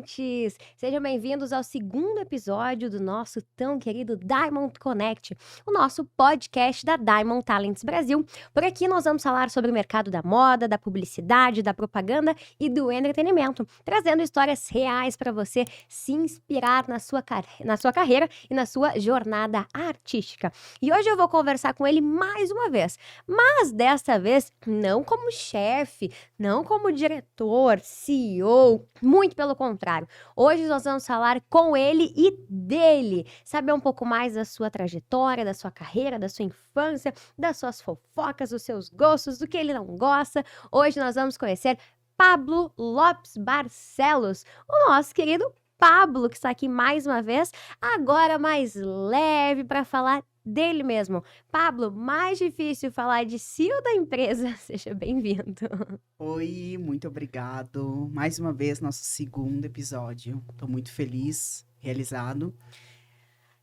ouvintes! Sejam bem-vindos ao segundo episódio do nosso tão querido Diamond Connect, o nosso podcast da Diamond Talents Brasil. Por aqui nós vamos falar sobre o mercado da moda, da publicidade, da propaganda e do entretenimento, trazendo histórias reais para você se inspirar na sua carreira e na sua jornada artística. E hoje eu vou conversar com ele mais uma vez, mas desta vez não como chefe, não como diretor, CEO, muito pelo contrário. Hoje nós vamos falar com ele e dele, saber um pouco mais da sua trajetória, da sua carreira, da sua infância, das suas fofocas, dos seus gostos, do que ele não gosta. Hoje nós vamos conhecer Pablo Lopes Barcelos, o nosso querido Pablo, que está aqui mais uma vez, agora mais leve para falar dele mesmo. Pablo, mais difícil falar de si ou da empresa? Seja bem-vindo. Oi, muito obrigado. Mais uma vez, nosso segundo episódio. Tô muito feliz, realizado.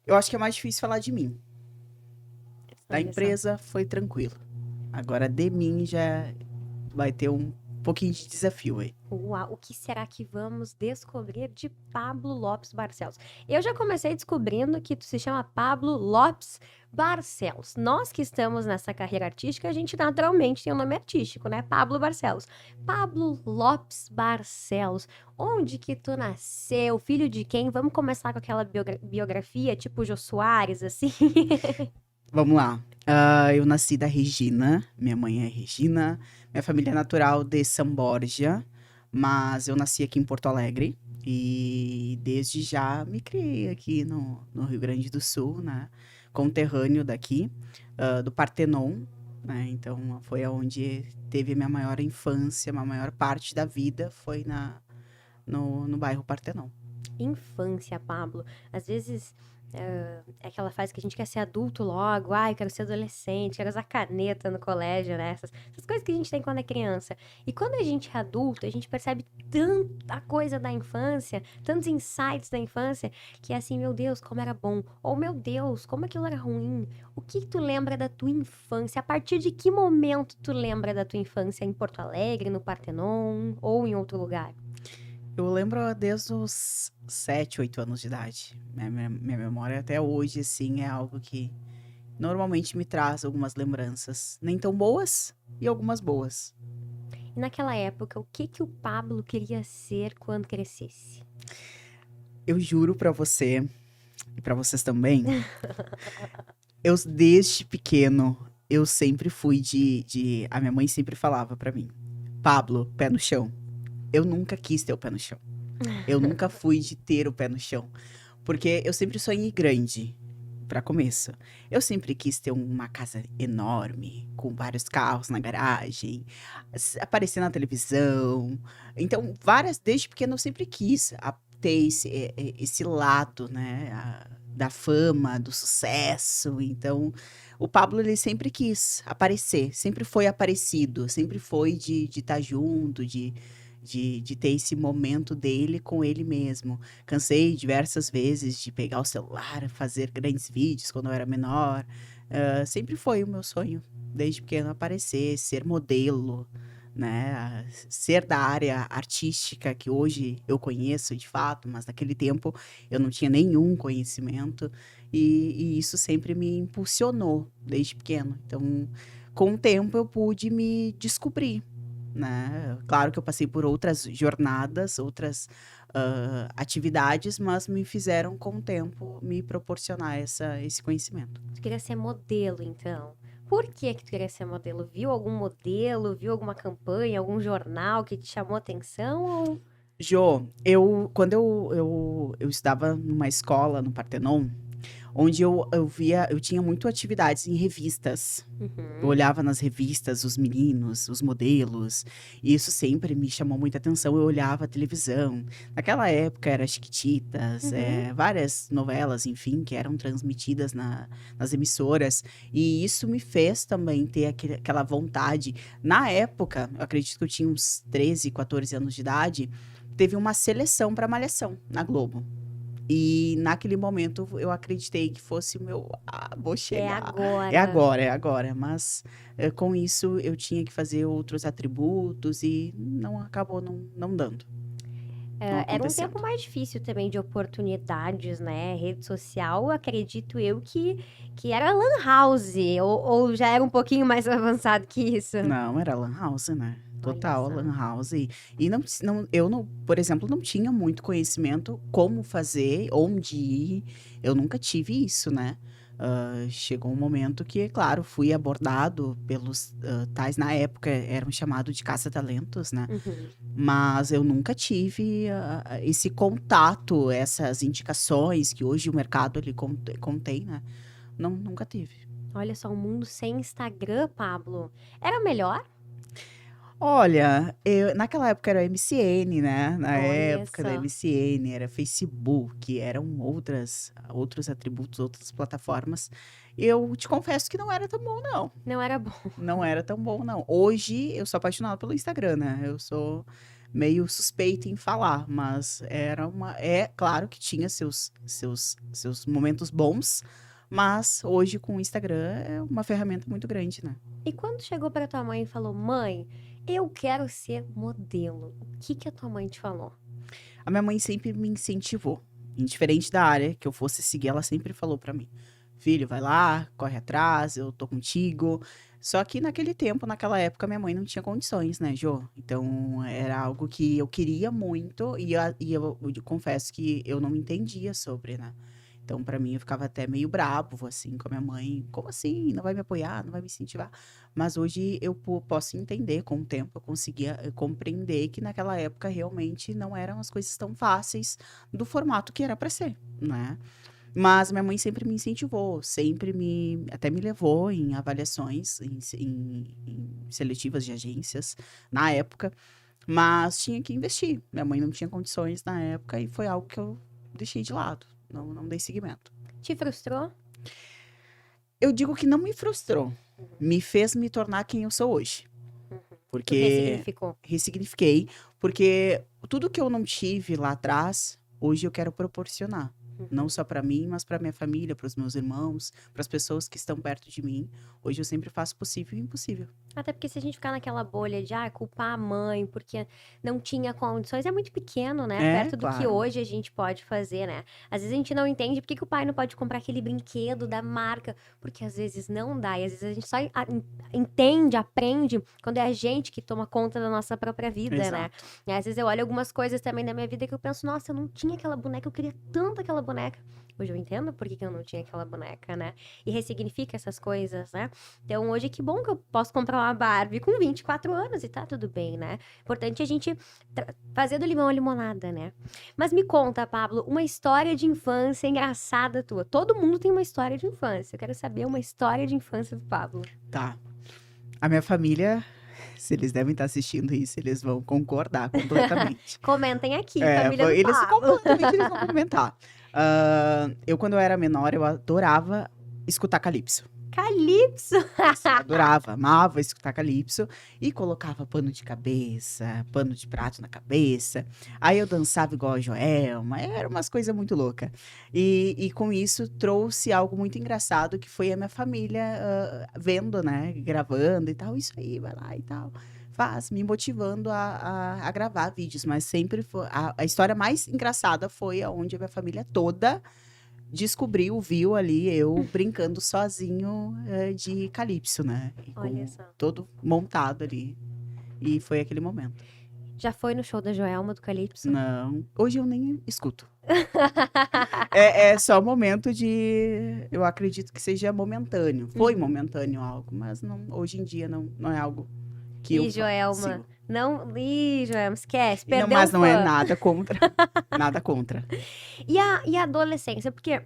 Eu acho que é mais difícil falar de mim. Da Olha só. empresa foi tranquilo. Agora de mim já vai ter um pouquinho de desafio aí. Uau, o que será que vamos descobrir de Pablo Lopes Barcelos? Eu já comecei descobrindo que tu se chama Pablo Lopes Barcelos. Nós que estamos nessa carreira artística, a gente naturalmente tem um nome artístico, né? Pablo Barcelos. Pablo Lopes Barcelos. Onde que tu nasceu? Filho de quem? Vamos começar com aquela biografia, tipo Jô Soares, assim? Vamos lá. Eu nasci da Regina, minha mãe é Regina, minha família é natural de São Borja, mas eu nasci aqui em Porto Alegre e desde já me criei aqui no Rio Grande do Sul, né? Conterrâneo daqui, do Partenon, né? Então foi onde teve a minha maior infância, a maior parte da vida foi no bairro Partenon. Infância, Pablo. Às vezes é aquela fase que a gente quer ser adulto logo. Ai, quero ser adolescente, quero usar caneta no colégio, né? Essas coisas que a gente tem quando é criança. E quando a gente é adulto, a gente percebe tanta coisa da infância, tantos insights da infância, que é assim, meu Deus, como era bom. Ou, meu Deus, como aquilo era ruim. O que tu lembra da tua infância? A partir de que momento tu lembra da tua infância em Porto Alegre, no Partenon ou em outro lugar? Eu lembro desde os 7, 8 anos de idade. Minha memória até hoje, assim, é algo que normalmente me traz algumas lembranças. Nem tão boas e algumas boas. E naquela época, o que que o Pablo queria ser quando crescesse? Eu juro pra você, e pra vocês também, eu desde pequeno, eu sempre fui a minha mãe sempre falava pra mim, Pablo, pé no chão. Eu nunca quis ter o pé no chão. Eu nunca fui de ter o pé no chão. Porque eu sempre sonhei grande, para começo. Eu sempre quis ter uma casa enorme, com vários carros na garagem, aparecer na televisão. Então, desde pequeno eu sempre quis ter esse lado, né, da fama, do sucesso. Então, o Pablo, ele sempre quis aparecer, sempre foi aparecido, sempre foi de estar junto, de ter esse momento dele com ele mesmo. Cansei diversas vezes de pegar o celular, fazer grandes vídeos quando eu era menor. Sempre foi o meu sonho, desde pequeno, aparecer, ser modelo, né? Ser da área artística que hoje eu conheço de fato, mas naquele tempo eu não tinha nenhum conhecimento e isso sempre me impulsionou desde pequeno. Então, com o tempo eu pude me descobrir, né? Claro que eu passei por outras jornadas, outras atividades, mas me fizeram com o tempo me proporcionar esse conhecimento. Tu queria ser modelo, então. Por que que tu queria ser modelo? Viu algum modelo? Viu alguma campanha, algum jornal que te chamou a atenção? Ou... Jô, quando eu estudava numa escola no Partenon, onde eu tinha muito atividades em revistas. Eu Uhum, olhava nas revistas os meninos, os modelos, e isso sempre me chamou muita atenção. Eu olhava a televisão. Naquela época era Chiquititas, uhum. várias novelas, enfim, que eram transmitidas nas emissoras. E isso me fez também ter aquela vontade. Na época, eu acredito que eu tinha uns 13, 14 anos de idade, teve uma seleção para Malhação na Globo. E naquele momento eu acreditei que fosse o meu, vou É chegar. agora. É agora. Mas com isso eu tinha que fazer outros atributos e não acabou não dando. não Era um tempo acontecendo. mais difícil também de oportunidades, né? Rede social, acredito eu que era lan house, ou já era um pouquinho mais avançado que isso? Não, era lan house, né? Olha Total só. lan house. E eu não, por exemplo, não tinha muito conhecimento como fazer, onde ir. Eu nunca tive isso, né? Chegou um momento que, claro, fui abordado pelos tais, na época eram chamados de caça-talentos, né? Uhum. Mas eu nunca tive esse contato, essas indicações que hoje o mercado ele contém, né? Não, nunca tive. Olha só, um mundo sem Instagram, Pablo. Era melhor? Olha, naquela época era MSN, né? Na Olha época da só. MSN, era Facebook, eram outros atributos, outras plataformas. Eu te confesso que não era tão bom, não. Não era bom. Não era tão bom, não. Hoje eu sou apaixonada pelo Instagram, né? Eu sou meio suspeita em falar, mas é claro que tinha seus momentos bons, mas hoje com o Instagram é uma ferramenta muito grande, né? E quando chegou pra tua mãe e falou, mãe, eu quero ser modelo, o que que a tua mãe te falou? A minha mãe sempre me incentivou. Indiferente da área que eu fosse seguir, ela sempre falou pra mim: "Filho, vai lá, corre atrás, eu tô contigo". Só que naquele tempo, naquela época, minha mãe não tinha condições, né, Jô? Então era algo que eu queria muito e eu confesso que eu não entendia sobre, né? Então, pra mim, eu ficava até meio bravo, assim, com a minha mãe. Como assim? Não vai me apoiar? Não vai me incentivar? Mas hoje eu posso entender, com o tempo, eu conseguia compreender que naquela época realmente não eram as coisas tão fáceis do formato que era para ser, né? Mas minha mãe sempre me incentivou, até me levou em avaliações, em seletivas de agências, na época, mas tinha que investir. Minha mãe não tinha condições na época e foi algo que eu deixei de lado, não dei seguimento. Te frustrou? Eu digo que não me frustrou, me fez me tornar quem eu sou hoje. Uhum. Tu Porque ressignificou. ressignifiquei, porque tudo que eu não tive lá atrás, hoje eu quero proporcionar. Não Uhum. só para mim, mas para minha família, para os meus irmãos, para as pessoas que estão perto de mim. Hoje eu sempre faço o possível e o impossível. Até porque se a gente ficar naquela bolha de culpar a mãe porque não tinha condições, é muito pequeno, né? É, Perto do que claro. hoje a gente pode fazer, né? Às vezes a gente não entende por que que o pai não pode comprar aquele brinquedo da marca, porque às vezes não dá, e às vezes a gente só entende, aprende quando é a gente que toma conta da nossa própria vida, né? Exato. E às vezes eu olho algumas coisas também da minha vida que eu penso, nossa, eu não tinha aquela boneca, eu queria tanto aquela boneca. Hoje eu entendo por que que eu não tinha aquela boneca, né? E ressignifica essas coisas, né? Então, hoje, que bom que eu posso comprar uma Barbie com 24 anos e tá tudo bem, né? Importante a gente fazer do limão a limonada, né? Mas me conta, Pablo, uma história de infância engraçada tua. Todo mundo tem uma história de infância. Eu quero saber uma história de infância do Pablo. Tá. A minha família, se eles devem estar assistindo isso, eles vão concordar completamente. Comentem aqui, família do Eles Pablo. completamente eles vão comentar. Eu, quando eu era menor, eu adorava escutar calypso. Calypso! Nossa, eu adorava, amava escutar calypso e colocava pano de cabeça, pano de prato na cabeça. Aí eu dançava igual a Joelma, era umas coisas muito loucas. E com isso trouxe algo muito engraçado que foi a minha família vendo, né, gravando e tal. Isso aí, vai lá e tal. Faz, me motivando a gravar vídeos, mas sempre foi. A história mais engraçada foi aonde a minha família toda descobriu, viu ali eu brincando sozinho, de calypso, né, e Olha com só. todo montado ali, e foi aquele momento. Já foi no show da Joelma do Calypso? Não, hoje eu nem escuto. É só momento de eu acredito que seja momentâneo, foi Uhum. momentâneo algo, mas não hoje em dia não é algo que eu Ih, Joelma. sigo. Não, ih, Joelma, esquece, E não, perdeu um mas não é fã. nada contra, nada contra. E a adolescência? Porque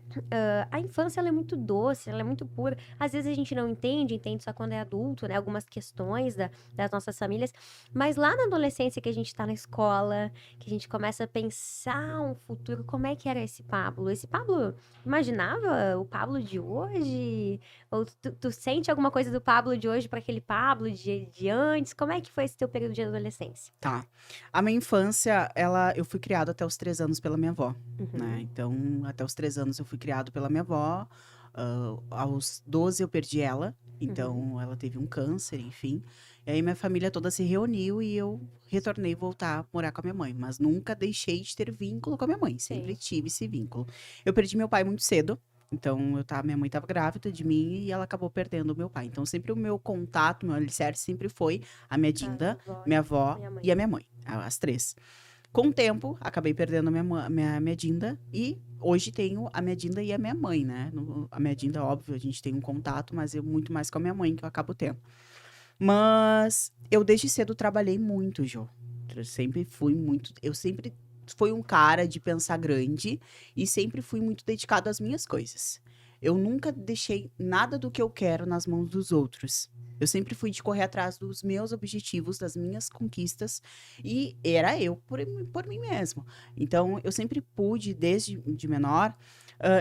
a infância ela é muito doce, ela é muito pura. Às vezes a gente não entende só quando é adulto, né? Algumas questões das nossas famílias. Mas lá na adolescência que a gente tá na escola, que a gente começa a pensar um futuro, como é que era esse Pablo? Esse Pablo imaginava o Pablo de hoje? Ou tu sente alguma coisa do Pablo de hoje para aquele Pablo de antes? Como é que foi esse teu período de adolescência? Tá. A minha infância, eu fui criado até os 3 anos pela minha avó, né? Uhum. Então, até os 3 anos eu fui criado pela minha avó. Aos 12 eu perdi ela, Uhum. então ela teve um câncer, enfim. E aí minha família toda se reuniu e eu retornei voltar a morar com a minha mãe, mas nunca deixei de ter vínculo com a minha mãe, sempre Sim. tive esse vínculo. Eu perdi meu pai muito cedo, então minha mãe estava grávida de mim e ela acabou perdendo o meu pai. Então sempre o meu contato, meu alicerce sempre foi a minha A Dinda, avó minha avó e a mãe. e a minha mãe, as três. Com o tempo, acabei perdendo minha Dinda e hoje tenho a minha Dinda e a minha mãe, né? A minha Dinda, óbvio, a gente tem um contato, mas eu muito mais com a minha mãe que eu acabo tendo. Mas eu desde cedo trabalhei muito, Jô. Eu sempre fui um cara de pensar grande e sempre fui muito dedicado às minhas coisas. Eu nunca deixei nada do que eu quero nas mãos dos outros. Eu sempre fui de correr atrás dos meus objetivos, das minhas conquistas, e era eu por mim mesmo. Então, eu sempre pude, desde de menor,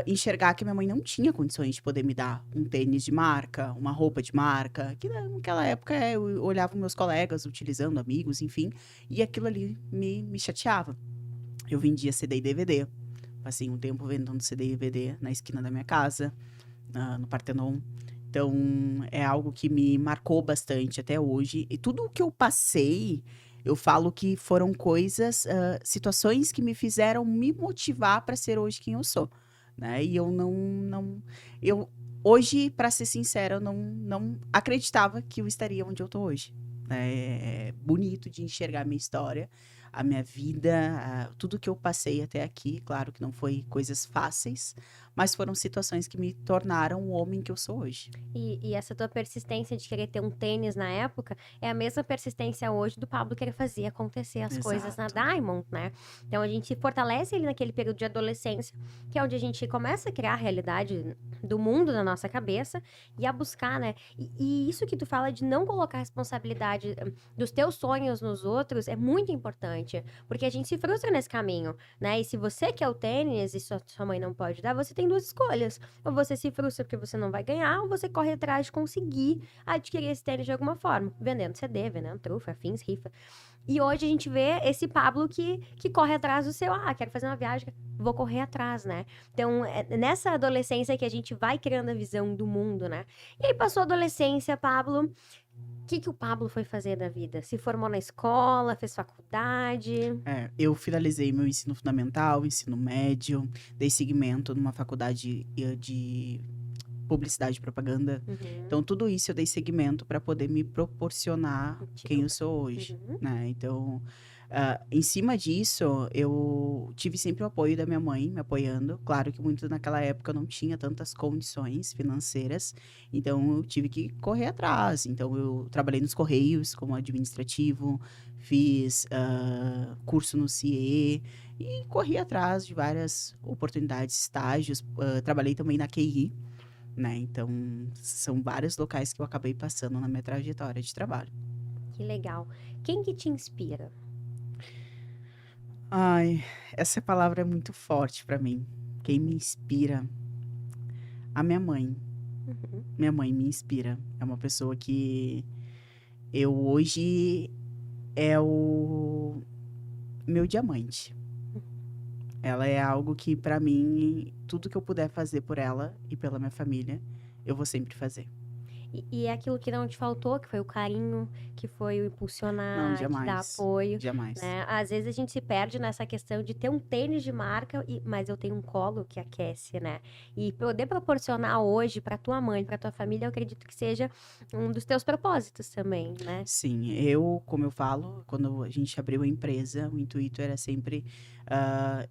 enxergar que minha mãe não tinha condições de poder me dar um tênis de marca, uma roupa de marca, que naquela época eu olhava meus colegas utilizando, amigos, enfim, e aquilo ali me chateava. Eu vendia CD e DVD, passei um tempo vendendo CD e DVD na esquina da minha casa, no Partenon. Então, é algo que me marcou bastante até hoje. E tudo o que eu passei, eu falo que foram coisas, situações que me fizeram me motivar para ser hoje quem eu sou, né? E eu eu hoje, para ser sincera, eu não acreditava que eu estaria onde eu tô hoje, né? É bonito de enxergar a minha história, a minha vida, tudo que eu passei até aqui. Claro que não foi coisas fáceis, mas foram situações que me tornaram o homem que eu sou hoje. E essa tua persistência de querer ter um tênis na época é a mesma persistência hoje do Pablo querer fazer acontecer as coisas na Exato. Diamond, né? Então a gente fortalece ele naquele período de adolescência, que é onde a gente começa a criar a realidade do mundo na nossa cabeça e a buscar, né? E isso que tu fala de não colocar a responsabilidade dos teus sonhos nos outros é muito importante, porque a gente se frustra nesse caminho, né? E se você quer o tênis e sua mãe não pode dar, você tem duas escolhas. Ou você se frustra porque você não vai ganhar, ou você corre atrás de conseguir adquirir esse tênis de alguma forma. Vendendo CD, vendendo trufa, afins, rifa. E hoje a gente vê esse Pablo que corre atrás do seu, quero fazer uma viagem, vou correr atrás, né? Então, é nessa adolescência que a gente vai criando a visão do mundo, né? E aí passou a adolescência, Pablo. O que o Pablo foi fazer da vida? Se formou na escola, fez faculdade? Eu finalizei meu ensino fundamental, ensino médio, dei seguimento numa faculdade de publicidade e propaganda. Uhum. Então, tudo isso eu dei seguimento para poder me proporcionar Um quem título. eu sou hoje, Uhum. né? Então, em cima disso, eu tive sempre o apoio da minha mãe me apoiando. Claro que muito naquela época eu não tinha tantas condições financeiras, então eu tive que correr atrás. Então, eu trabalhei nos Correios como administrativo, fiz curso no CIE e corri atrás de várias oportunidades, estágios. Trabalhei também na QI, né? Então, são vários locais que eu acabei passando na minha trajetória de trabalho. Que legal. Quem que te inspira? Ai, essa palavra é muito forte para mim. Quem me inspira? A minha mãe. Uhum. Minha mãe me inspira. É uma pessoa que eu hoje é o meu diamante. Ela é algo que para mim, tudo que eu puder fazer por ela e pela minha família, eu vou sempre fazer. E é aquilo que não te faltou, que foi o carinho, que foi o Não, impulsionar, te dar jamais. apoio, Jamais. né? Às vezes a gente se perde nessa questão de ter um tênis de marca, mas eu tenho um colo que aquece, né? E poder proporcionar hoje para tua mãe, para tua família, eu acredito que seja um dos teus propósitos também, né? Sim, como eu falo, quando a gente abriu a empresa, o intuito era sempre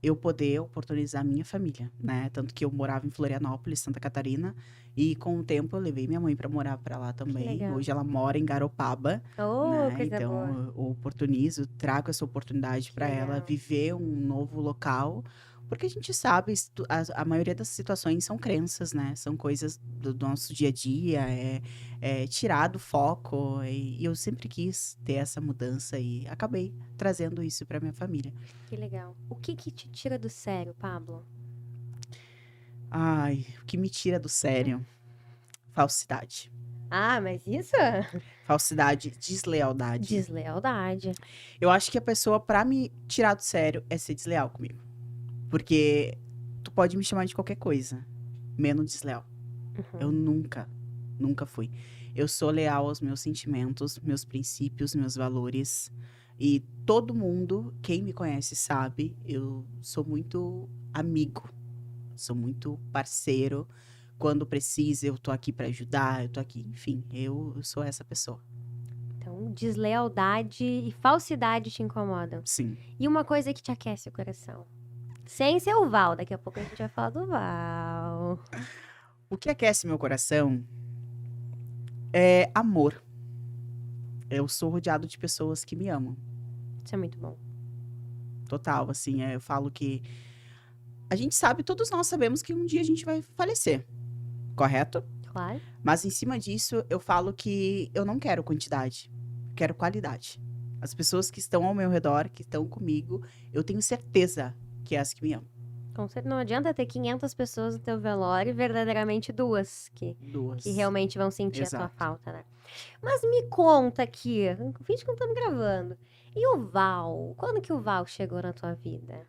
eu poder oportunizar a minha família, né? Tanto que eu morava em Florianópolis, Santa Catarina, e com o tempo eu levei minha mãe para morar para lá Que também. legal. Hoje ela mora em Garopaba, Oh, né? coisa boa. Então eu oportunizo, trago essa oportunidade Que para ela legal. viver um novo local. Porque a gente sabe, a maioria das situações são crenças, né? São coisas do nosso dia a dia, tirar do foco. E eu sempre quis ter essa mudança e acabei trazendo isso para minha família. Que legal. O que que te tira do sério, Pablo? Ai, o que me tira do sério? Falsidade. Ah, mas isso? Falsidade, deslealdade. Deslealdade. Eu acho que a pessoa, para me tirar do sério, é ser desleal comigo. Porque tu pode me chamar de qualquer coisa, menos desleal. Eu nunca fui. Eu sou leal aos meus sentimentos, meus princípios, meus valores. E todo mundo, quem me conhece sabe, eu sou muito amigo, sou muito parceiro. Quando precisa, eu tô aqui pra ajudar, eu tô aqui, enfim, eu sou essa pessoa. Então, deslealdade e falsidade te incomodam. Sim. E uma coisa que te aquece o coração. Sem ser o Val, daqui a pouco a gente vai falar do Val. O que aquece meu coração é amor. Eu sou rodeado de pessoas que me amam. Isso é muito bom. Total, assim, eu falo que a gente sabe, todos nós sabemos que um dia a gente vai falecer, correto? Claro. Mas em cima disso, eu falo que eu não quero quantidade, quero qualidade. As pessoas que estão ao meu redor, que estão comigo, eu tenho certeza que é as que me amam. Não adianta ter 500 pessoas no teu velório e verdadeiramente duas que Duas. realmente vão sentir a tua Exato. falta, né? Mas me conta aqui, finge que não estamos gravando. E o Val? Quando que o Val chegou na tua vida?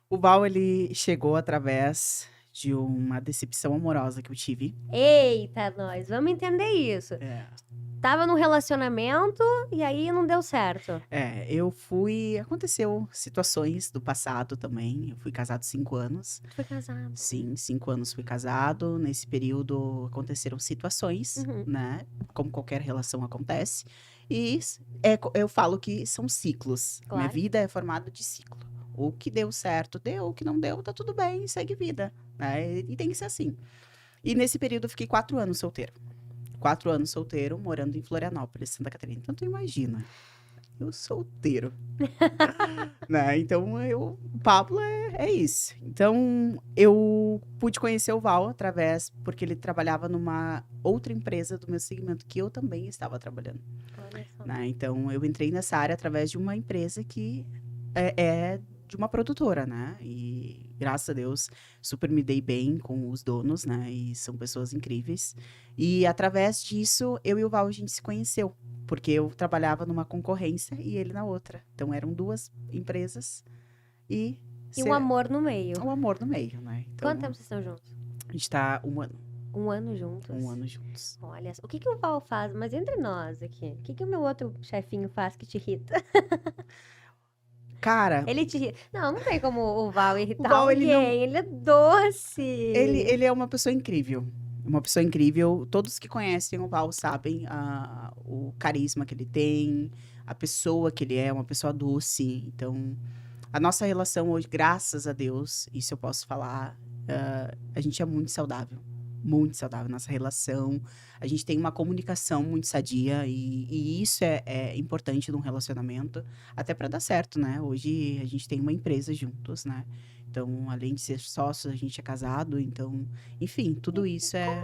O Val, ele chegou através de uma decepção amorosa que eu tive. Eita, nós, vamos entender isso. É, Tava num relacionamento e aí não deu certo. aconteceu situações do passado também. Eu fui casado 5 anos. Tu foi casado. Sim, 5 anos fui casado. Nesse período aconteceram situações, Uhum. né? Como qualquer relação acontece. E eu falo que são ciclos. Minha Claro. vida é formada de ciclo. O que deu certo, deu. O que não deu, tá tudo bem, segue vida. Né? E tem que ser assim. E nesse período eu fiquei 4 anos solteiro. 4 anos solteiro, morando em Florianópolis, Santa Catarina. Então, tu imagina, eu solteiro. Né? Então, o Pablo é isso. Então, eu pude conhecer o Val porque ele trabalhava numa outra empresa do meu segmento, que eu também estava trabalhando. Olha só. Né? Então, eu entrei nessa área através de uma empresa que é de uma produtora, né? E graças a Deus, super me dei bem com os donos, né? E são pessoas incríveis. E através disso, eu e o Val, a gente se conheceu. Porque eu trabalhava numa concorrência e ele na outra. Então, eram 2 empresas e E um amor no meio. um amor no meio, né? Então, Quanto tempo vocês estão juntos? a gente tá 1 ano. 1 ano juntos? 1 ano juntos. Olha, o que que o Val faz? Mas entre nós aqui, o que que o meu outro chefinho faz que te irrita? Cara, Ele te irrita. Não, não tem como o Val irritar Val, alguém. Ele é doce. ele é uma pessoa incrível. Uma pessoa incrível. Todos que conhecem o Val sabem o carisma que ele tem, a pessoa que ele é, uma pessoa doce. Então, a nossa relação hoje, graças a Deus, isso eu posso falar, a gente é muito saudável. Muito saudável nossa relação. A gente tem uma comunicação muito sadia e isso é importante num relacionamento, até para dar certo, né? Hoje a gente tem uma empresa juntos, né? Então, além de ser sócios, a gente é casado, então, enfim, tudo isso é.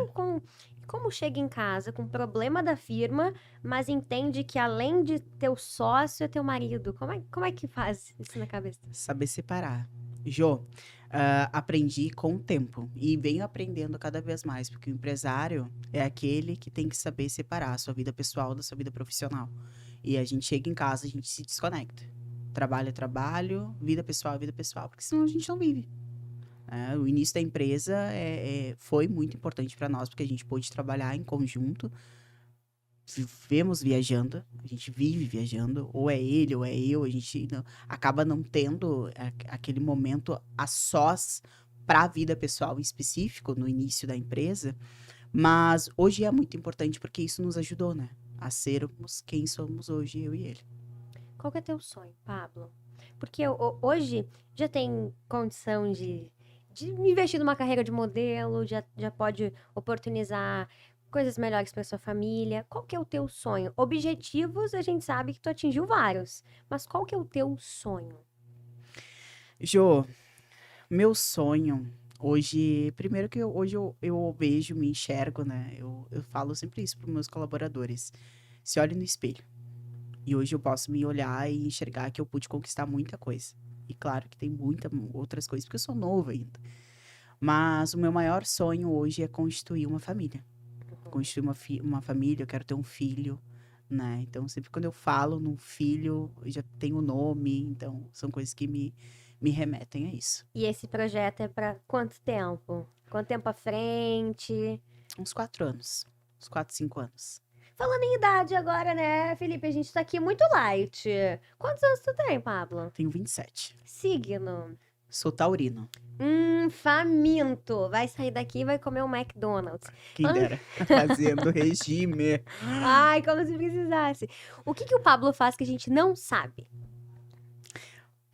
Como chega em casa com problema da firma, mas entende que além de teu sócio é teu marido? Como é que faz isso na cabeça? Saber separar. Jô, aprendi com o tempo e venho aprendendo cada vez mais, porque o empresário é aquele que tem que saber separar a sua vida pessoal da sua vida profissional. E a gente chega em casa, a gente se desconecta. Trabalho é trabalho, vida pessoal é vida pessoal, porque senão a gente não vive. O início da empresa foi muito importante para nós, porque a gente pôde trabalhar em conjunto. Vivemos viajando, a gente vive viajando, ou é ele ou é eu, a gente acaba não tendo aquele momento a sós para a vida pessoal em específico no início da empresa, mas hoje é muito importante porque isso nos ajudou, né, a sermos quem somos hoje, eu e ele. Qual que é teu sonho, Pablo? Porque hoje já tem condição de investir numa carreira de modelo, já pode oportunizar coisas melhores para sua família. Qual que é o teu sonho? Objetivos, a gente sabe que tu atingiu vários, mas qual que é o teu sonho? Jô, meu sonho hoje, primeiro que hoje eu vejo, me enxergo, né, eu falo sempre isso para meus colaboradores, se olhe no espelho. E hoje eu posso me olhar e enxergar que eu pude conquistar muita coisa. E claro que tem muitas outras coisas, porque eu sou novo ainda. Mas o meu maior sonho hoje é constituir uma família. Constituir uma família, eu quero ter um filho, né? Então, sempre quando eu falo num filho, eu já tenho o nome. Então, são coisas que me remetem a isso. E esse projeto é para quanto tempo? Quanto tempo à frente? Uns 4 anos. Uns 4, 5 anos. Falando em idade agora, né, Felipe? A gente tá aqui muito light. Quantos anos tu tem, Pablo? Tenho 27. Signo. Sou taurino. Faminto. Vai sair daqui e vai comer um McDonald's. Quem dera. Fazendo regime. Ai, como se precisasse. O que que o Pablo faz que a gente não sabe?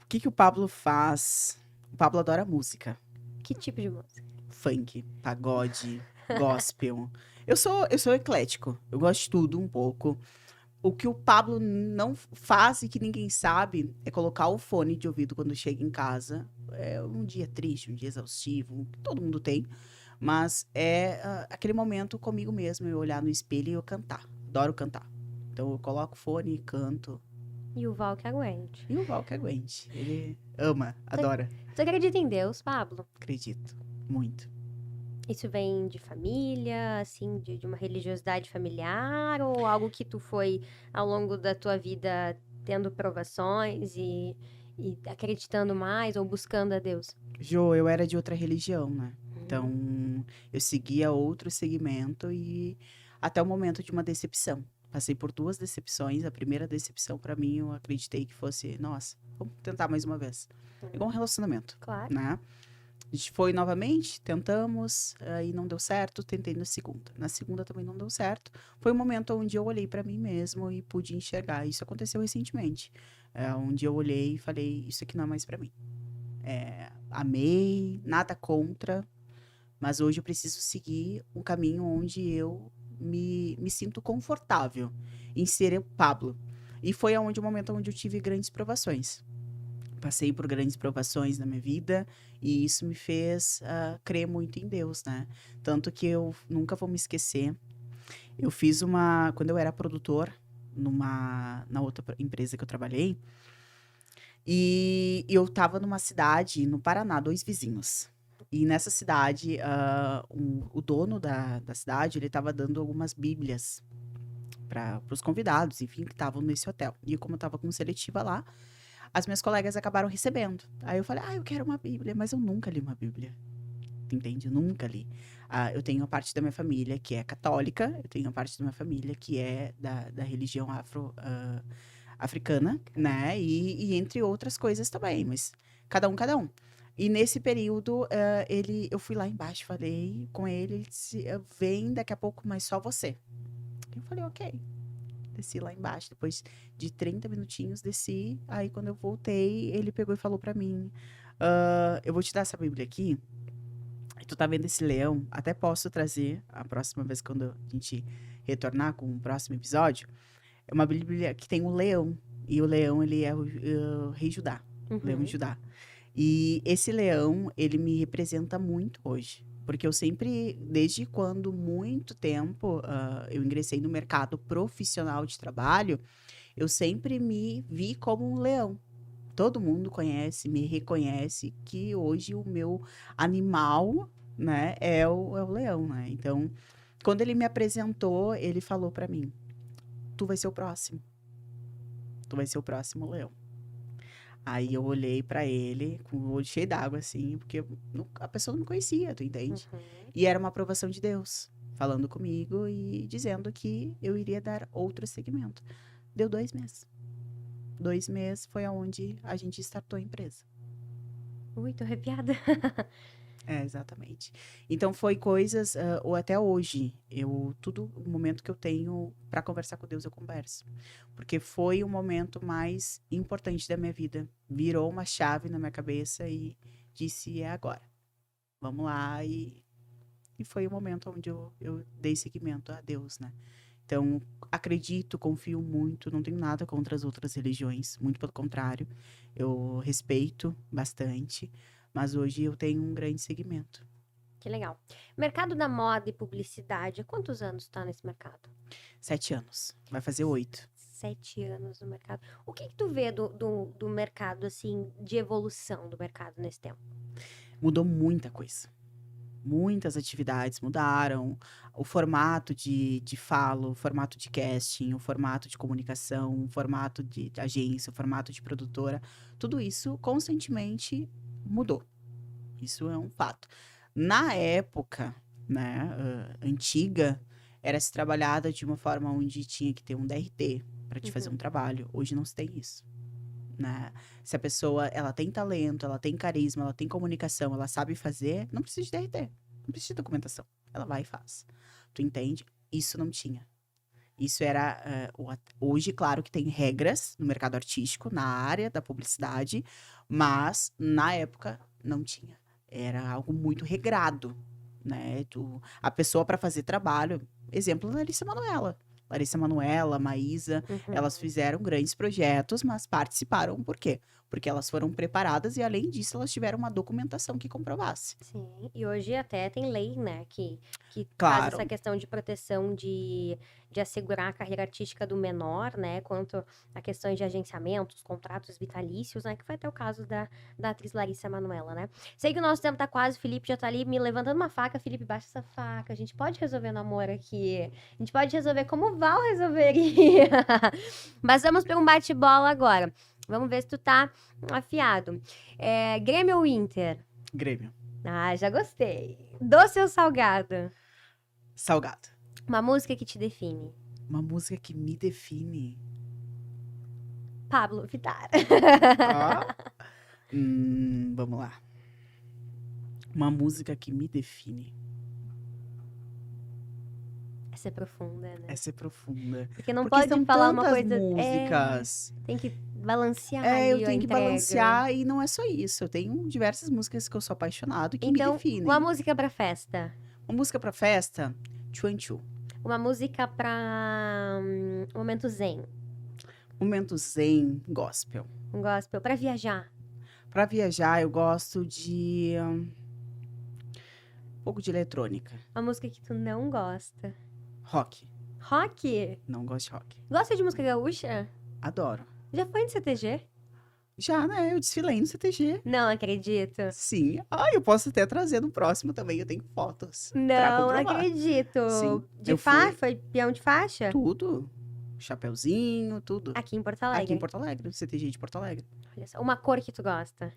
O que o Pablo faz? O Pablo adora música. Que tipo de música? Funk, pagode, gospel. Eu sou eclético. Eu gosto de tudo um pouco. O que o Pablo não faz e que ninguém sabe é colocar o fone de ouvido quando chega em casa. É um dia triste, um dia exaustivo, que todo mundo tem. Mas é aquele momento comigo mesmo, eu olhar no espelho e eu cantar. Adoro cantar. Então eu coloco o fone e canto. E o Val que aguente. E o Val que aguente. Ele ama, adora. Você acredita em Deus, Pablo? Acredito. Muito. Isso vem de família, assim, de uma religiosidade familiar, ou algo que tu foi ao longo da tua vida tendo provações e acreditando mais ou buscando a Deus? Jô, eu era de outra religião, né? Então, eu seguia outro segmento e até o momento de uma decepção. Passei por 2 decepções. A primeira decepção, pra mim, eu acreditei que fosse, nossa, vamos tentar mais uma vez. Igual um relacionamento, Claro. né? A gente foi novamente, tentamos, aí não deu certo, tentei na segunda. Na segunda também não deu certo. Foi um momento onde eu olhei pra mim mesmo e pude enxergar. Isso aconteceu recentemente. Onde eu olhei e falei, isso aqui não é mais pra mim. Amei, nada contra, mas hoje eu preciso seguir um caminho onde eu me sinto confortável em ser o Pablo. E foi o momento onde eu tive grandes provações. Passei por grandes provações na minha vida e isso me fez crer muito em Deus, né? Tanto que eu nunca vou me esquecer. Eu fiz quando eu era produtor na outra empresa que eu trabalhei, e eu estava numa cidade no Paraná, 2 vizinhos. E nessa cidade, o dono da cidade, ele estava dando algumas bíblias para os convidados, enfim, que estavam nesse hotel. E como eu estava com seletiva lá, as minhas colegas acabaram recebendo. Aí eu falei, eu quero uma bíblia, mas eu nunca li uma bíblia. Entende? Eu nunca li. Eu tenho a parte da minha família que é católica, eu tenho a parte da minha família que é da religião africana, né? E entre outras coisas também, mas cada um, cada um. E nesse período, eu fui lá embaixo, falei com ele, ele disse, vem daqui a pouco, mas só você. Eu falei, ok. Desci lá embaixo, depois de 30 minutinhos, desci. Aí, quando eu voltei, ele pegou e falou pra mim, eu vou te dar essa Bíblia aqui. Tu tá vendo esse leão? Até posso trazer a próxima vez, quando a gente retornar com o próximo episódio. É uma Bíblia que tem um leão. E o leão, ele é o rei Judá. O leão de Judá. E esse leão, ele me representa muito hoje. Porque eu sempre, desde quando muito tempo, eu ingressei no mercado profissional de trabalho, eu sempre me vi como um leão. Todo mundo conhece, me reconhece que hoje o meu animal, né, é o leão, né? Então, quando ele me apresentou, ele falou pra mim, tu vai ser o próximo. Tu vai ser o próximo leão. Aí eu olhei pra ele com o olho cheio d'água, assim, porque a pessoa não me conhecia, tu entende? E era uma aprovação de Deus, falando comigo e dizendo que eu iria dar outro segmento. Deu 2 meses. 2 meses foi aonde a gente startou a empresa. Ui, tô arrepiada. Exatamente. Então foi coisas, ou até hoje, o momento que eu tenho para conversar com Deus, eu converso. Porque foi o momento mais importante da minha vida. Virou uma chave na minha cabeça e disse, é agora. Vamos lá. E foi o momento onde eu dei seguimento a Deus, né? Então, acredito, confio muito, não tenho nada contra as outras religiões, muito pelo contrário, eu respeito bastante, mas hoje eu tenho um grande segmento. Que legal. Mercado da moda e publicidade, há quantos anos tá nesse mercado? 7 anos, vai fazer 8. 7 anos no mercado. O que tu vê do mercado, assim, de evolução do mercado nesse tempo? Mudou muita coisa. Muitas atividades mudaram, o formato de fala, o formato de casting, o formato de comunicação, o formato de agência, o formato de produtora, tudo isso constantemente mudou. Isso é um fato. Na época né, antiga, era se trabalhada de uma forma onde tinha que ter um DRT para te fazer um trabalho. Hoje não se tem isso, né? Se a pessoa, ela tem talento, ela tem carisma, ela tem comunicação, ela sabe fazer, não precisa de DRT, não precisa de documentação. Ela vai e faz. Tu entende? Isso não tinha. Isso era, hoje, claro que tem regras no mercado artístico, na área da publicidade, mas na época não tinha. Era algo muito regrado, né? A pessoa para fazer trabalho, exemplo, Larissa Manoela, Maísa, elas fizeram grandes projetos, mas participaram por quê? Porque elas foram preparadas e, além disso, elas tiveram uma documentação que comprovasse. Sim, e hoje até tem lei, né, que faz Claro. essa questão de proteção de assegurar a carreira artística do menor, né, quanto a questões de agenciamentos, contratos vitalícios, né, que foi até o caso da atriz Larissa Manoela, né. Sei que o nosso tempo tá quase, o Felipe já tá ali me levantando uma faca. Felipe, baixa essa faca, a gente pode resolver namoro aqui, a gente pode resolver como o Val resolveria. Mas vamos para um bate-bola agora. Vamos ver se tu tá afiado. Grêmio ou Inter? Grêmio. Ah, já gostei. Doce ou salgado? Salgado. Uma música que te define? Uma música que me define. Pablo Vittar. Vamos lá. Uma música que me define. Essa é profunda, né? Essa é profunda. Porque não Porque pode são falar uma tantas coisa. músicas. Tem que balancear ali eu a tenho que entrega. balancear e não é só isso. Eu tenho diversas músicas que eu sou apaixonado e que me Então, definem. uma música pra festa. Uma música pra festa, Chuanchu. Uma música pra momento zen. Momento zen, gospel. Um gospel. Pra viajar. Pra viajar, eu gosto de um pouco de eletrônica. Uma música que tu não gosta. Rock. Rock? Não gosto de rock. Gosta de música gaúcha? Adoro. Já foi no CTG? Já, né? Eu desfilei no CTG. Não acredito. Sim. Eu posso até trazer no próximo também. Eu tenho fotos. pra Não comprovar. acredito. Sim, De eu faixa? fui. Foi peão de faixa? Tudo. Chapeuzinho, tudo. Aqui em Porto Alegre. Aqui em Porto Alegre, no CTG de Porto Alegre. Olha só. Uma cor que tu gosta.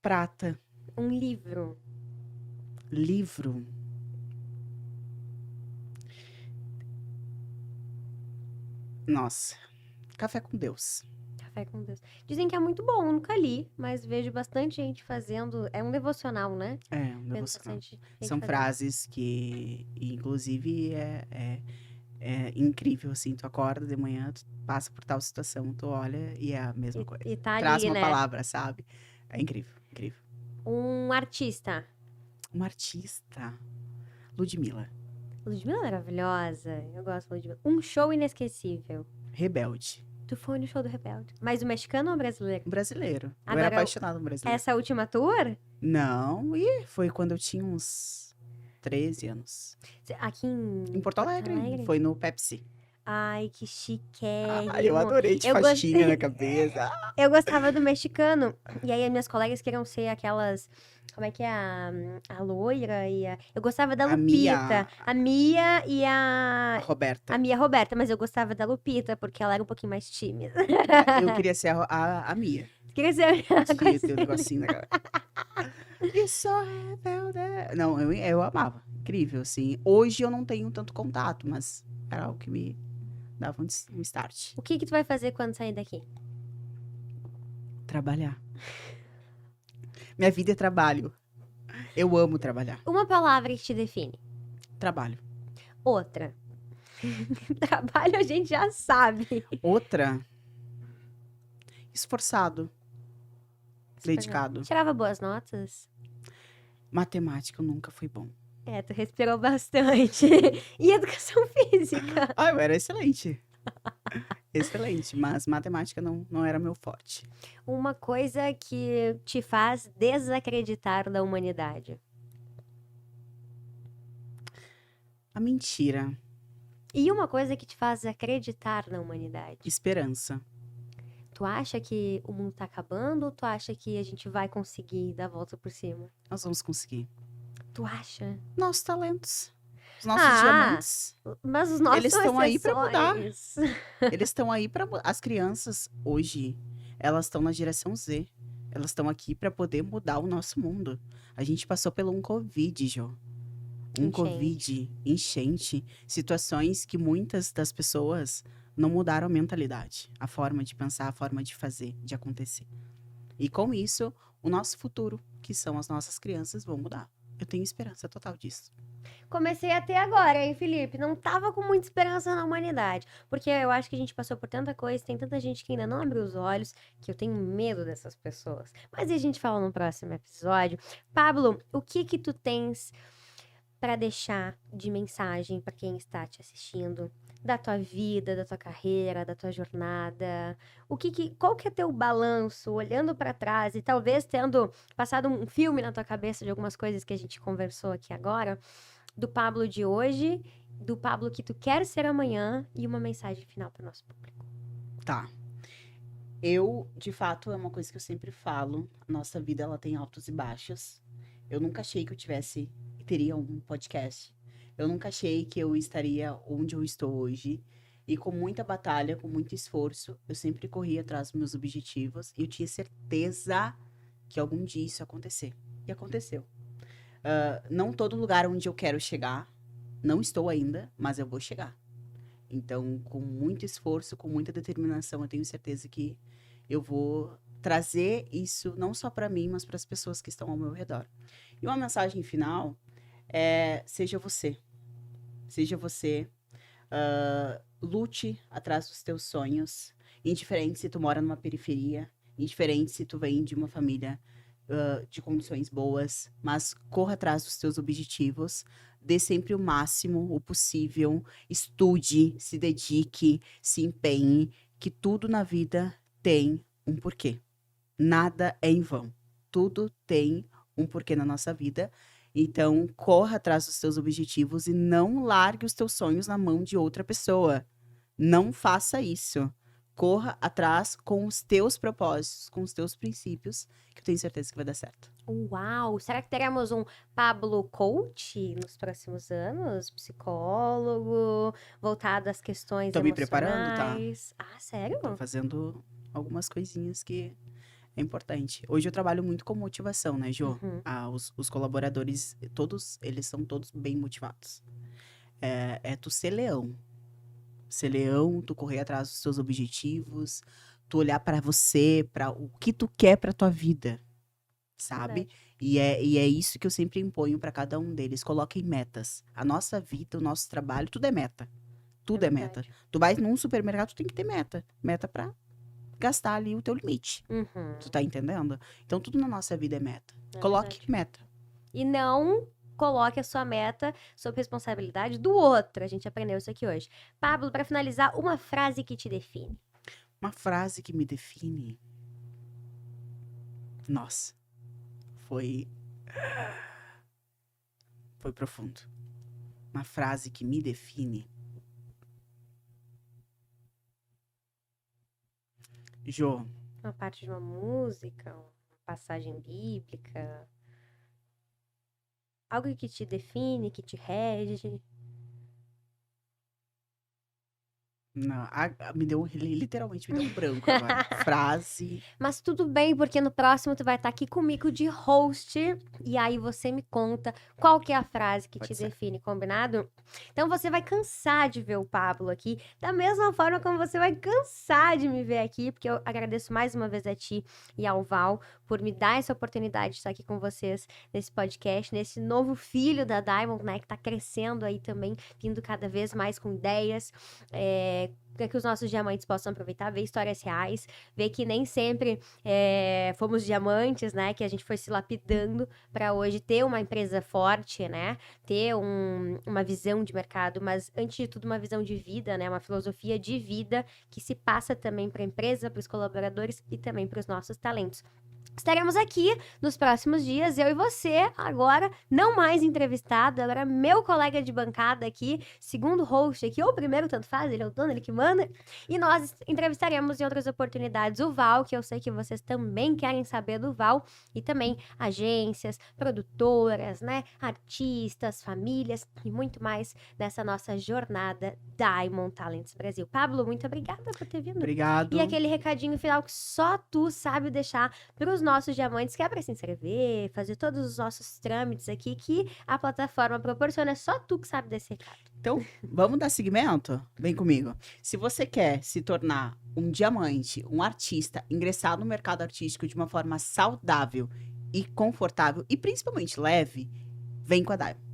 Prata. Um livro. Livro. Nossa. Café com Deus. Café com Deus. Dizem que é muito bom, nunca li, mas vejo bastante gente fazendo. É um devocional, né? É, um Vejo devocional. bastante gente São fazendo. frases que, inclusive, é incrível, assim. Tu acorda de manhã, tu passa por tal situação, tu olha e é a mesma coisa. E tá Traz ali, uma né? palavra, sabe? É incrível, incrível. Um artista. Uma artista. Ludmilla. Ludmilla é maravilhosa. Eu gosto de Ludmilla. Um show inesquecível. Rebelde. Tu foi no show do Rebelde. Mas o mexicano ou o brasileiro? Brasileiro. Eu Agora, era apaixonado no brasileiro. Essa última tour? Não, foi quando eu tinha uns 13 anos. Aqui em Em Porto Alegre. Foi no Pepsi. Ai, que chiquérrimo. Eu adorei de Eu faixinha na cabeça. Eu gostava do mexicano. E aí, as minhas colegas queriam ser aquelas. Como é que é? A loira e a. Eu gostava da A Lupita. Mia. A Mia e a. Roberta. A Mia Roberta, mas eu gostava da Lupita, porque ela era um pouquinho mais tímida. Eu queria ser a Mia. Queria ser Que tem um negocinho na cara. Eu sou rebelde. Não, eu amava. Incrível, assim. Hoje eu não tenho tanto contato, mas era algo que me dava um start. O que tu vai fazer quando sair daqui? Trabalhar. Minha vida é trabalho. Eu amo trabalhar. Uma palavra que te define. Trabalho. Outra. Trabalho a gente já sabe. Outra. Esforçado. Dedicado. Tirava boas notas? Matemática nunca foi bom. Tu respirou bastante. E educação física? Eu era excelente. Excelente, mas matemática não era meu forte. Uma coisa que te faz desacreditar da humanidade. A mentira. E uma coisa que te faz acreditar na humanidade. Esperança. Tu acha que o mundo tá acabando ou tu acha que a gente vai conseguir dar a volta por cima? Nós vamos conseguir. Tu acha? Nossos talentos. Os nossos diamantes. Mas os nossos Eles são estão aí pra mudar. exceções. Eles estão aí para as crianças hoje, elas estão na geração Z. Elas estão aqui para poder mudar o nosso mundo. A gente passou pelo um Covid, Jô. Um Enchente. Covid, enchente, situações que muitas das pessoas não mudaram a mentalidade, a forma de pensar, a forma de fazer, de acontecer. E com isso, o nosso futuro, que são as nossas crianças, vão mudar. Eu tenho esperança total disso. Comecei a ter agora, hein, Felipe? Não tava com muita esperança na humanidade. Porque eu acho que a gente passou por tanta coisa, tem tanta gente que ainda não abriu os olhos, que eu tenho medo dessas pessoas. Mas a gente fala no próximo episódio. Pablo, o que que tu tens para deixar de mensagem para quem está te assistindo? Da tua vida, da tua carreira, da tua jornada? Qual que é teu balanço, olhando para trás e talvez tendo passado um filme na tua cabeça de algumas coisas que a gente conversou aqui agora? Do Pablo de hoje, do Pablo que tu quer ser amanhã e uma mensagem final para o nosso público. Tá. Eu, de fato, é uma coisa que eu sempre falo. A nossa vida, ela tem altos e baixos. Eu nunca achei que eu teria um podcast. Eu nunca achei que eu estaria onde eu estou hoje. E com muita batalha, com muito esforço, eu sempre corri atrás dos meus objetivos. E eu tinha certeza que algum dia isso ia acontecer. E aconteceu. Não todo lugar onde eu quero chegar, não estou ainda, mas eu vou chegar. Então, com muito esforço, com muita determinação, eu tenho certeza que eu vou trazer isso não só para mim, mas para as pessoas que estão ao meu redor. E uma mensagem final é: seja você. Seja você. Lute atrás dos teus sonhos. Indiferente se tu mora numa periferia, indiferente se tu vem de uma família de condições boas, mas corra atrás dos teus objetivos, dê sempre o máximo, o possível, estude, se dedique, se empenhe, que tudo na vida tem um porquê. Nada é em vão. Tudo tem um porquê na nossa vida. Então, corra atrás dos teus objetivos e não largue os teus sonhos na mão de outra pessoa. Não faça isso. Corra atrás com os teus propósitos, com os teus princípios, que eu tenho certeza que vai dar certo. Uau! Será que teremos um Pablo Coach nos próximos anos? Psicólogo, voltado às questões Tô me preparando, tá? emocionais. Ah, sério? Tô fazendo algumas coisinhas que é importante. Hoje eu trabalho muito com motivação, né, Jô? Uhum. Os colaboradores, eles são todos bem motivados. É tu ser leão. Ser leão, tu correr atrás dos teus objetivos, tu olhar pra você, pra o que tu quer pra tua vida, sabe? Verdade. E é isso que eu sempre imponho pra cada um deles. Coloquem metas. A nossa vida, o nosso trabalho, tudo é meta. Tudo é meta. verdade. Tu vai num supermercado, tu tem que ter meta. Meta pra gastar ali o teu limite. Uhum. Tu tá entendendo? Então tudo na nossa vida é meta. É Coloque verdade. meta. E não coloque a sua meta sob responsabilidade do outro. A gente aprendeu isso aqui hoje. Pablo, para finalizar, uma frase que te define. Uma frase que me define. Nossa, foi profundo. Uma frase que me define. Jô, Uma parte de uma música, uma passagem bíblica. Algo que te define, que te rege. não, literalmente me deu um branco agora. Frase. Mas tudo bem, porque no próximo tu vai estar aqui comigo de host. E aí você me conta qual que é a frase que Pode te ser. define, combinado? Então você vai cansar de ver o Pablo aqui, da mesma forma como você vai cansar de me ver aqui, porque eu agradeço mais uma vez a ti e ao Val por me dar essa oportunidade de estar aqui com vocês nesse podcast, nesse novo filho da Diamond, né, que tá crescendo aí também, vindo cada vez mais com ideias, para que os nossos diamantes possam aproveitar, ver histórias reais, ver que nem sempre fomos diamantes, né? Que a gente foi se lapidando para hoje ter uma empresa forte, né? Ter uma visão de mercado, mas antes de tudo uma visão de vida, né? Uma filosofia de vida que se passa também para a empresa, para os colaboradores e também para os nossos talentos. Estaremos aqui nos próximos dias, eu e você, agora, não mais entrevistado, agora meu colega de bancada aqui, segundo host aqui, ou primeiro, tanto faz, ele é o dono, ele que manda. E nós entrevistaremos em outras oportunidades o Val, que eu sei que vocês também querem saber do Val, e também agências, produtoras, né, artistas, famílias e muito mais dessa nossa jornada Diamond Talents Brasil. Pablo, muito obrigada por ter vindo. Obrigado. E aquele recadinho final que só tu sabe deixar para os nossos diamantes, que é para se inscrever, fazer todos os nossos trâmites aqui que a plataforma proporciona. É só tu que sabe desse recado. Então, vamos dar seguimento? Vem comigo. Se você quer se tornar um diamante, um artista, ingressar no mercado artístico de uma forma saudável e confortável e principalmente leve, vem com a Diamond.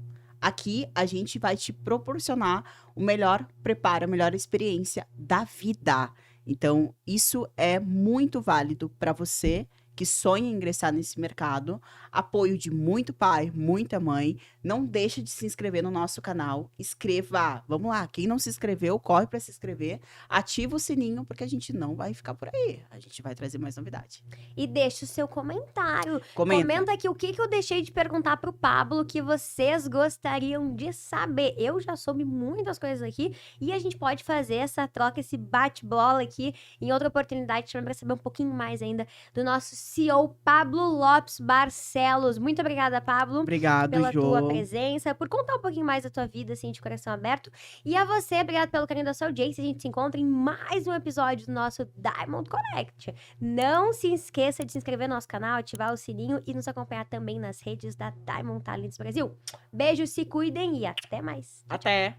Aqui a gente vai te proporcionar o melhor preparo, a melhor experiência da vida. Então, isso é muito válido para você que sonha em ingressar nesse mercado. Apoio de muito pai, muita mãe. Não deixa de se inscrever no nosso canal. Inscreva. Vamos lá. Quem não se inscreveu, corre para se inscrever. Ativa o sininho, porque a gente não vai ficar por aí. A gente vai trazer mais novidade. E deixa o seu comentário. Comenta. Comenta aqui o que eu deixei de perguntar pro Pablo que vocês gostariam de saber. Eu já soube muitas coisas aqui e a gente pode fazer essa troca, esse bate-bola aqui em outra oportunidade para saber um pouquinho mais ainda do nosso CEO Pablo Lopes Barcelos. Muito obrigada, Pablo. Obrigado, pela Jô. tua presença, por contar um pouquinho mais da tua vida, assim, de coração aberto. E a você, obrigado pelo carinho da sua audiência. A gente se encontra em mais um episódio do nosso Diamond Connect. Não se esqueça de se inscrever no nosso canal, ativar o sininho e nos acompanhar também nas redes da Diamond Talents Brasil. Beijo, se cuidem e até mais. Até!